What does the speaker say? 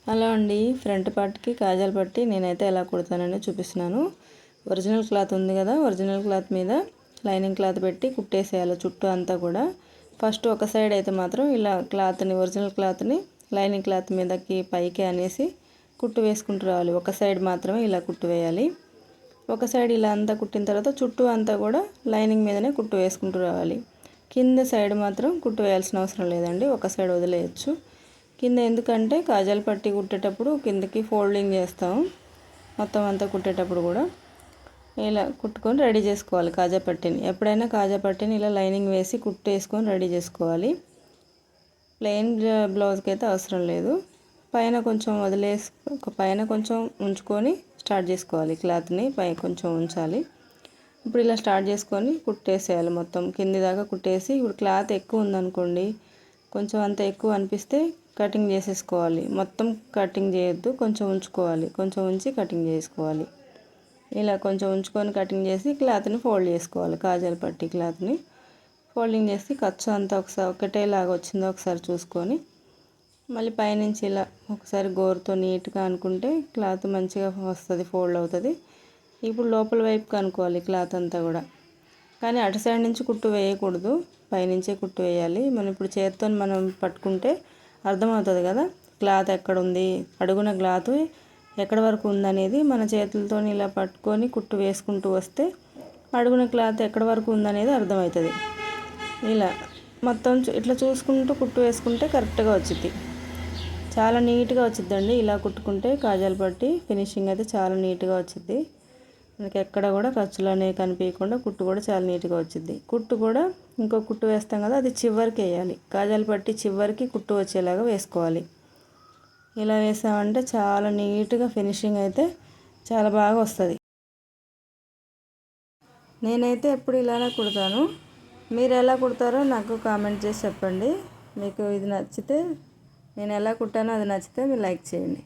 Hello అండి, front పార్ట్కి కాజాలు పట్టి నేనైతే ఎలా కుడతానని చూపిస్తున్నాను. ఒరిజినల్ క్లాత్ ఉంది కదా, ఒరిజినల్ క్లాత్ మీద లైనింగ్ క్లాత్ పెట్టి కుట్టేసేయాలి చుట్టూ అంతా కూడా. ఫస్ట్ ఒక సైడ్ అయితే మాత్రం ఇలా క్లాత్ని, ఒరిజినల్ క్లాత్ని లైనింగ్ క్లాత్ మీదకి పైకి అనేసి కుట్టు వేసుకుంటూ రావాలి. ఒక సైడ్ మాత్రమే ఇలా కుట్టు వేయాలి. ఒక సైడ్ ఇలా అంతా కుట్టిన తర్వాత చుట్టూ అంతా కూడా లైనింగ్ మీదనే కుట్టు వేసుకుంటూ రావాలి. కింద సైడ్ మాత్రం కుట్టు వేయాల్సిన అవసరం లేదండి, ఒక సైడ్ వదిలేయచ్చు. కింద ఎందుకంటే కాజాలు పట్టి కుట్టేటప్పుడు కిందకి ఫోల్డింగ్ చేస్తాం. మొత్తం అంతా కుట్టేటప్పుడు కూడా ఇలా కుట్టుకొని రెడీ చేసుకోవాలి కాజా పట్టిని. ఎప్పుడైనా కాజా పట్టిని ఇలా లైనింగ్ వేసి కుట్టేసుకొని రెడీ చేసుకోవాలి. ప్లెయిన్ బ్లౌజ్కి అయితే అవసరం లేదు. పైన కొంచెం పైన కొంచెం ఉంచుకొని స్టార్ట్ చేసుకోవాలి. క్లాత్ని పై కొంచెం ఉంచాలి. ఇప్పుడు ఇలా స్టార్ట్ చేసుకొని కుట్టేసేయాలి. మొత్తం కింది దాకా కుట్టేసి, ఇప్పుడు క్లాత్ ఎక్కువ ఉందనుకోండి, కొంచెం అంత ఎక్కువ అనిపిస్తే కటింగ్ చేసేసుకోవాలి. మొత్తం కటింగ్ చేయొద్దు, కొంచెం ఉంచుకోవాలి. కొంచెం ఉంచి కటింగ్ చేసుకోవాలి. ఇలా కొంచెం ఉంచుకొని కటింగ్ చేసి క్లాత్ని ఫోల్డ్ చేసుకోవాలి. కాజాలు పట్టి క్లాత్ని ఫోల్డింగ్ చేసి ఖర్చు అంతా ఒకటేలాగా వచ్చిందో ఒకసారి చూసుకొని, మళ్ళీ పైనుంచి ఇలా ఒకసారి గోరుతో నీట్గా అనుకుంటే క్లాత్ మంచిగా వస్తుంది, ఫోల్డ్ అవుతుంది. ఇప్పుడు లోపల వైపు కనుక్కోవాలి క్లాత్ అంతా కూడా. కానీ అటు సైడ్ నుంచి కుట్టు వేయకూడదు, పైనుంచే కుట్టు వేయాలి. మనం ఇప్పుడు చేత్తో మనం పట్టుకుంటే అర్థమవుతుంది కదా క్లాత్ ఎక్కడ ఉంది, అడుగున క్లాత్ ఎక్కడి వరకు ఉందనేది. మన చేతులతో ఇలా పట్టుకొని కుట్టు వేసుకుంటూ వస్తే అడుగున క్లాత్ ఎక్కడి వరకు ఉందనేది అర్థమవుతుంది. ఇలా మొత్తం ఇట్లా చూసుకుంటూ కుట్టు వేసుకుంటే కరెక్ట్గా వచ్చింది, చాలా నీట్గా వచ్చిద్దండి. ఇలా కుట్టుకుంటే కాజాలు పట్టి ఫినిషింగ్ అయితే చాలా నీట్గా వచ్చింది. మనకి ఎక్కడ కూడా ఖర్చులు అనేవి కనిపించకుండా కుట్టు కూడా చాలా నీట్గా వచ్చింది. కుట్టు కూడా ఇంకో కుట్టు వేస్తాం కదా, అది చివరికి వేయాలి. కాజాలు పట్టి చివరికి కుట్టు వచ్చేలాగా వేసుకోవాలి. ఇలా వేసామంటే చాలా నీట్గా ఫినిషింగ్ అయితే చాలా బాగా వస్తుంది. నేనైతే ఎప్పుడు ఇలానే కుడతాను. మీరు ఎలా కుడతారో నాకు కామెంట్ చేసి చెప్పండి. మీకు ఇది నచ్చితే, నేను ఎలా కుట్టానో అది నచ్చితే మీరు లైక్ చేయండి.